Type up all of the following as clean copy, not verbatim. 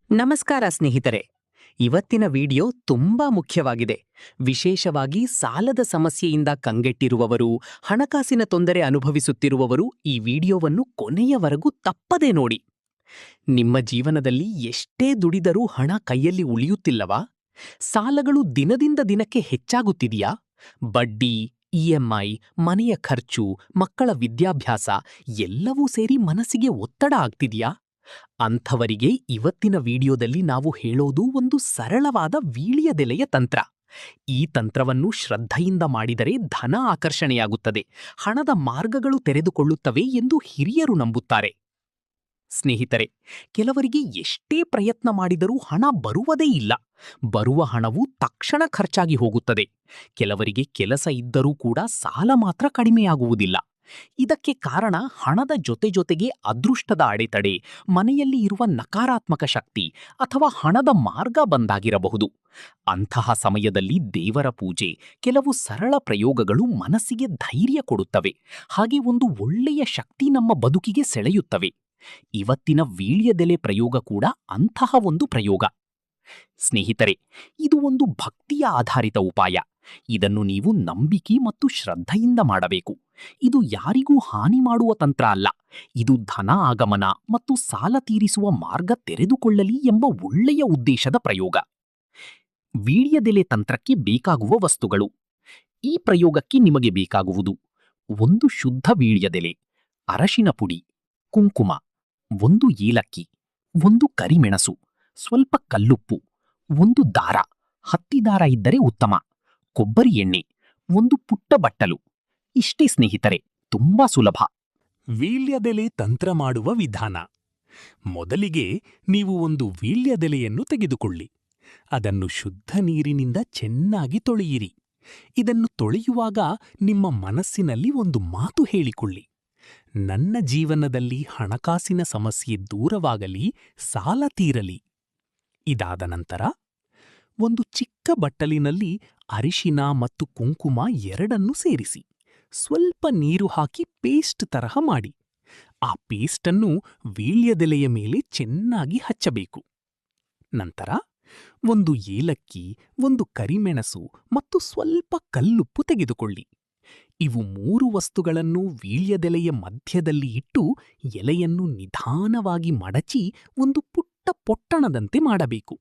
ನಮಸ್ಕಾರ ಸ್ನೇಹಿತರೆ. ಇವತ್ತಿನ ವಿಡಿಯೋ ತುಂಬಾ ಮುಖ್ಯವಾಗಿದೆ. ವಿಶೇಷವಾಗಿ ಸಾಲದ ಸಮಸ್ಯೆಯಿಂದ ಕಂಗೆಟ್ಟಿರುವವರು, ಹಣಕಾಸಿನ ತೊಂದರೆ ಅನುಭವಿಸುತ್ತಿರುವವರು ಈ ವಿಡಿಯೋವನ್ನು ಕೊನೆಯವರೆಗೂ ತಪ್ಪದೇ ನೋಡಿ. ನಿಮ್ಮ ಜೀವನದಲ್ಲಿ ಎಷ್ಟೇ ದುಡಿದರೂ ಹಣ ಕೈಯಲ್ಲಿ ಉಳಿಯುತ್ತಿಲ್ಲವಾ? ಸಾಲಗಳು ದಿನದಿಂದ ದಿನಕ್ಕೆ ಹೆಚ್ಚಾಗುತ್ತಿದೆಯಾ? ಬಡ್ಡಿ, ಇಎಂಐ, ಮನೆಯ ಖರ್ಚು, ಮಕ್ಕಳ ವಿದ್ಯಾಭ್ಯಾಸ ಎಲ್ಲವೂ ಸೇರಿ ಮನಸ್ಸಿಗೆ ಒತ್ತಡ ಆಗ್ತಿದೆಯಾ? ಅಂಥವರಿಗೆ ಇವತ್ತಿನ ವಿಡಿಯೋದಲ್ಲಿ ನಾವು ಹೇಳೋದು ಒಂದು ಸರಳವಾದ ವೀಳ್ಯದೆಲೆಯ ತಂತ್ರ. ಈ ತಂತ್ರವನ್ನು ಶ್ರದ್ಧೆಯಿಂದ ಮಾಡಿದರೆ ಧನ ಆಕರ್ಷಣೆಯಾಗುತ್ತದೆ, ಹಣದ ಮಾರ್ಗಗಳು ತೆರೆದುಕೊಳ್ಳುತ್ತವೆ ಎಂದು ಹಿರಿಯರು ನಂಬುತ್ತಾರೆ. ಸ್ನೇಹಿತರೆ, ಕೆಲವರಿಗೆ ಎಷ್ಟೇ ಪ್ರಯತ್ನ ಮಾಡಿದರೂ ಹಣ ಬರುವುದೇ ಇಲ್ಲ. ಬರುವ ಹಣವು ತಕ್ಷಣ ಖರ್ಚಾಗಿ ಹೋಗುತ್ತದೆ. ಕೆಲವರಿಗೆ ಕೆಲಸ ಇದ್ದರೂ ಕೂಡ ಸಾಲ ಮಾತ್ರ ಕಡಿಮೆಯಾಗುವುದಿಲ್ಲ. ಇದಕ್ಕೆ ಕಾರಣ ಹಣದ ಜೊತೆಗೆ ಅದೃಷ್ಟದ ಅಡೆತಡೆ, ಮನೆಯಲ್ಲಿ ಇರುವ ನಕಾರಾತ್ಮಕ ಶಕ್ತಿ ಅಥವಾ ಹಣದ ಮಾರ್ಗ ಬಂದಾಗಿರಬಹುದು. ಅಂತಹ ಸಮಯದಲ್ಲಿ ದೇವರ ಪೂಜೆ, ಕೆಲವು ಸರಳ ಪ್ರಯೋಗಗಳು ಮನಸ್ಸಿಗೆ ಧೈರ್ಯ ಕೊಡುತ್ತವೆ, ಹಾಗೆ ಒಂದು ಒಳ್ಳೆಯ ಶಕ್ತಿ ನಮ್ಮ ಬದುಕಿಗೆ ಸೆಳೆಯುತ್ತವೆ. ಇವತ್ತಿನ ವೀಳ್ಯದೆಲೆ ಪ್ರಯೋಗ ಕೂಡ ಅಂತಹ ಒಂದು ಪ್ರಯೋಗ. ಸ್ನೇಹಿತರೆ, ಇದು ಒಂದು ಭಕ್ತಿಯ ಆಧಾರಿತ ಉಪಾಯ. ಇದನ್ನು ನೀವು ನಂಬಿಕೆ ಮತ್ತು ಶ್ರದ್ಧೆಯಿಂದ ಮಾಡಬೇಕು. ಇದು ಯಾರಿಗೂ ಹಾನಿ ಮಾಡುವ ತಂತ್ರ ಅಲ್ಲ. ಇದು ಧನ ಆಗಮನ ಮತ್ತು ಸಾಲ ತೀರಿಸುವ ಮಾರ್ಗ ತೆರೆದುಕೊಳ್ಳಲಿ ಎಂಬ ಒಳ್ಳೆಯ ಉದ್ದೇಶದ ಪ್ರಯೋಗ. ವೀಳ್ಯದೆಲೆ ತಂತ್ರಕ್ಕೆ ಬೇಕಾಗುವ ವಸ್ತುಗಳು. ಈ ಪ್ರಯೋಗಕ್ಕೆ ನಿಮಗೆ ಬೇಕಾಗುವುದು: ಒಂದು ಶುದ್ಧ ವೀಳ್ಯದೆಲೆ, ಅರಶಿನ ಪುಡಿ, ಕುಂಕುಮ, ಒಂದು ಏಲಕ್ಕಿ, ಒಂದು ಕರಿಮೆಣಸು, ಸ್ವಲ್ಪ ಕಲ್ಲುಪ್ಪು, ಒಂದು ದಾರ, ಹತ್ತಿ ದಾರ ಇದ್ದರೆ ಉತ್ತಮ, ಕೊಬ್ಬರಿ ಎಣ್ಣೆ, ಒಂದು ಪುಟ್ಟ ಬಟ್ಟಲು. ಇಷ್ಟೇ ಸ್ನೇಹಿತರೆ, ತುಂಬಾ ಸುಲಭ. ವೀಳ್ಯದೆಲೆ ತಂತ್ರ ಮಾಡುವ ವಿಧಾನ. ಮೊದಲಿಗೆ ನೀವು ಒಂದು ವೀಳ್ಯದೆಲೆಯನ್ನು ತೆಗೆದುಕೊಳ್ಳಿ. ಅದನ್ನು ಶುದ್ಧ ನೀರಿನಿಂದ ಚೆನ್ನಾಗಿ ತೊಳೆಯಿರಿ. ಇದನ್ನು ತೊಳೆಯುವಾಗ ನಿಮ್ಮ ಮನಸ್ಸಿನಲ್ಲಿ ಒಂದು ಮಾತು ಹೇಳಿಕೊಳ್ಳಿ: ನನ್ನ ಜೀವನದಲ್ಲಿ ಹಣಕಾಸಿನ ಸಮಸ್ಯೆ ದೂರವಾಗಲಿ, ಸಾಲ ತೀರಲಿ. ಇದಾದ ನಂತರ ಒಂದು ಚಿಕ್ಕ ಬಟ್ಟಲಿನಲ್ಲಿ ಅರಿಶಿನ ಮತ್ತು ಕುಂಕುಮ ಎರಡನ್ನೂ ಸೇರಿಸಿ ಸ್ವಲ್ಪ ನೀರು ಹಾಕಿ ಪೇಸ್ಟ್ ತರಹ ಮಾಡಿ. ಆ ಪೇಸ್ಟನ್ನು ವೀಳ್ಯದೆಲೆಯ ಮೇಲೆ ಚೆನ್ನಾಗಿ ಹಚ್ಚಬೇಕು. ನಂತರ ಒಂದು ಏಲಕ್ಕಿ, ಒಂದು ಕರಿಮೆಣಸು ಮತ್ತು ಸ್ವಲ್ಪ ಕಲ್ಲುಪ್ಪು ತೆಗೆದುಕೊಳ್ಳಿ. ಇವು ಮೂರು ವಸ್ತುಗಳನ್ನು ವೀಳ್ಯದೆಲೆಯ ಮಧ್ಯದಲ್ಲಿ ಇಟ್ಟು ಎಲೆಯನ್ನು ನಿಧಾನವಾಗಿ ಮಡಚಿ ಒಂದು ಪುಟ್ಟ ಪೊಟ್ಟಣದಂತೆ ಮಾಡಬೇಕು.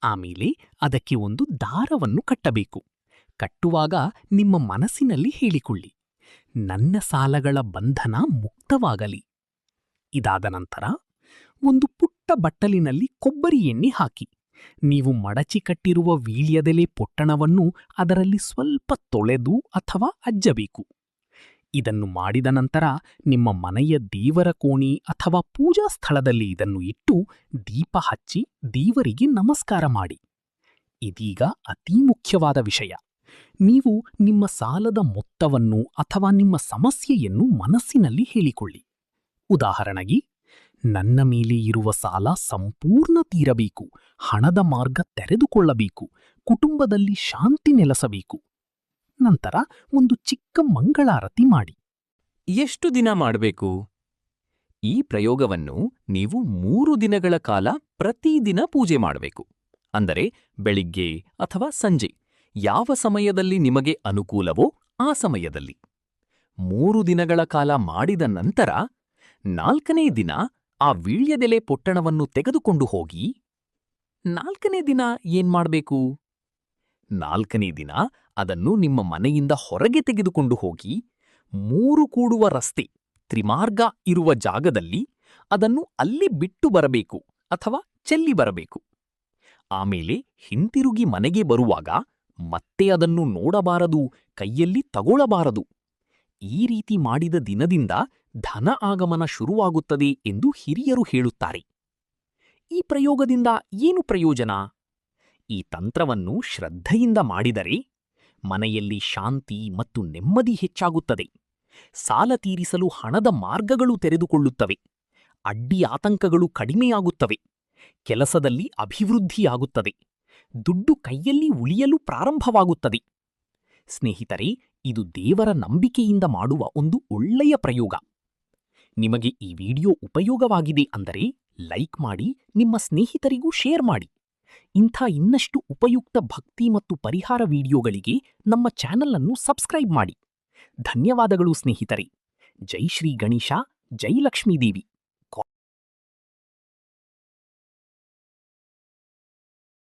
ಆಮೇಲೆ ಅದಕ್ಕೆ ಒಂದು ದಾರವನ್ನು ಕಟ್ಟಬೇಕು. ಕಟ್ಟುವಾಗ ನಿಮ್ಮ ಮನಸ್ಸಿನಲ್ಲಿ ಹೇಳಿಕೊಳ್ಳಿ: ನನ್ನ ಸಾಲಗಳ ಬಂಧನ ಮುಕ್ತವಾಗಲಿ. ಇದಾದ ನಂತರ ಒಂದು ಪುಟ್ಟ ಬಟ್ಟಲಿನಲ್ಲಿ ಕೊಬ್ಬರಿ ಎಣ್ಣೆ ಹಾಕಿ ನೀವು ಮಡಚಿ ಕಟ್ಟಿರುವ ವೀಳ್ಯದೆಲೆ ಪೊಟ್ಟಣವನ್ನು ಅದರಲ್ಲಿ ಸ್ವಲ್ಪ ತೊಳೆದು ಅಥವಾ ಅಜ್ಜಬೇಕು. ಇದನ್ನು ಮಾಡಿದ ನಂತರ ನಿಮ್ಮ ಮನೆಯ ದೇವರ ಕೋಣೆ ಅಥವಾ ಪೂಜಾ ಸ್ಥಳದಲ್ಲಿ ಇದನ್ನು ಇಟ್ಟು ದೀಪ ಹಚ್ಚಿ ದೇವರಿಗೆ ನಮಸ್ಕಾರ ಮಾಡಿ. ಇದೀಗ ಅತೀ ಮುಖ್ಯವಾದ ವಿಷಯ: ನೀವು ನಿಮ್ಮ ಸಾಲದ ಮೊತ್ತವನ್ನು ಅಥವಾ ನಿಮ್ಮ ಸಮಸ್ಯೆಯನ್ನು ಮನಸ್ಸಿನಲ್ಲಿ ಹೇಳಿಕೊಳ್ಳಿ. ಉದಾಹರಣೆಗೆ, ನನ್ನ ಮೇಲೆ ಇರುವ ಸಾಲ ಸಂಪೂರ್ಣ ತೀರಬೇಕು, ಹಣದ ಮಾರ್ಗ ತೆರೆದುಕೊಳ್ಳಬೇಕು, ಕುಟುಂಬದಲ್ಲಿ ಶಾಂತಿ ನೆಲೆಸಬೇಕು. ನಂತರ ಒಂದು ಚಿಕ್ಕ ಮಂಗಳಾರತಿ ಮಾಡಿ. ಎಷ್ಟು ದಿನ ಮಾಡಬೇಕು? ಈ ಪ್ರಯೋಗವನ್ನು ನೀವು 3 ದಿನಗಳ ಕಾಲ ಪ್ರತಿದಿನ ಪೂಜೆ ಮಾಡಬೇಕು. ಅಂದರೆ ಬೆಳಿಗ್ಗೆ ಅಥವಾ ಸಂಜೆ, ಯಾವ ಸಮಯದಲ್ಲಿ ನಿಮಗೆ ಅನುಕೂಲವೋ ಆ ಸಮಯದಲ್ಲಿ. 3 ದಿನಗಳ ಕಾಲ ಮಾಡಿದ ನಂತರ 4ನೇ ದಿನ ಆ ವೀಳ್ಯದೆಲೆ ಪೊಟ್ಟಣವನ್ನು ತೆಗೆದುಕೊಂಡು ಹೋಗಿ. 4ನೇ ದಿನ ಏನ್ಮಾಡ್ಬೇಕು? 4ನೇ ದಿನ ಅದನ್ನು ನಿಮ್ಮ ಮನೆಯಿಂದ ಹೊರಗೆ ತೆಗೆದುಕೊಂಡು ಹೋಗಿ 3 ಕೂಡುವ ರಸ್ತೆ, ತ್ರಿಮಾರ್ಗ ಇರುವ ಜಾಗದಲ್ಲಿ ಅದನ್ನು ಅಲ್ಲಿ ಬಿಟ್ಟು ಬರಬೇಕು ಅಥವಾ ಚೆಲ್ಲಿ ಬರಬೇಕು. ಆಮೇಲೆ ಹಿಂತಿರುಗಿ ಮನೆಗೆ ಬರುವಾಗ ಮತ್ತೆ ಅದನ್ನು ನೋಡಬಾರದು, ಕೈಯಲ್ಲಿ ತಗೊಳ್ಳಬಾರದು. ಈ ರೀತಿ ಮಾಡಿದ ದಿನದಿಂದ ಧನ ಆಗಮನ ಶುರುವಾಗುತ್ತದೆ ಎಂದು ಹಿರಿಯರು ಹೇಳುತ್ತಾರೆ. ಈ ಪ್ರಯೋಗದಿಂದ ಏನು ಪ್ರಯೋಜನ? ಈ ತಂತ್ರವನ್ನು ಶ್ರದ್ಧೆಯಿಂದ ಮಾಡಿದರೆ ಮನೆಯಲ್ಲಿ ಶಾಂತಿ ಮತ್ತು ನೆಮ್ಮದಿ ಹೆಚ್ಚಾಗುತ್ತದೆ. ಸಾಲ ತೀರಿಸಲು ಹಣದ ಮಾರ್ಗಗಳು ತೆರೆದುಕೊಳ್ಳುತ್ತವೆ. ಅಡ್ಡಿ ಆತಂಕಗಳು ಕಡಿಮೆಯಾಗುತ್ತವೆ. ಕೆಲಸದಲ್ಲಿ ಅಭಿವೃದ್ಧಿಯಾಗುತ್ತದೆ. ದುಡ್ಡು ಕೈಯಲ್ಲಿ ಉಳಿಯಲು ಪ್ರಾರಂಭವಾಗುತ್ತದೆ. ಸ್ನೇಹಿತರೆ, ಇದು ದೇವರ ನಂಬಿಕೆಯಿಂದ ಮಾಡುವ ಒಂದು ಒಳ್ಳೆಯ ಪ್ರಯೋಗ. ನಿಮಗೆ ಈ ವಿಡಿಯೋ ಉಪಯೋಗವಾಗಿದೆ ಅಂದರೆ ಲೈಕ್ ಮಾಡಿ, ನಿಮ್ಮ ಸ್ನೇಹಿತರಿಗೂ ಶೇರ್ ಮಾಡಿ. ಇಂಥ ಇನ್ನಷ್ಟು ಉಪಯುಕ್ತ ಭಕ್ತಿ ಮತ್ತು ಪರಿಹಾರ ವಿಡಿಯೋಗಳಿಗೆ ನಮ್ಮ ಚಾನಲ್ ಅನ್ನು ಸಬ್ಸ್ಕ್ರೈಬ್ ಮಾಡಿ. ಧನ್ಯವಾದಗಳು ಸ್ನೇಹಿತರೆ. ಜೈ ಶ್ರೀ ಗಣೇಶ, ಜೈ ಲಕ್ಷ್ಮೀದೇವಿ.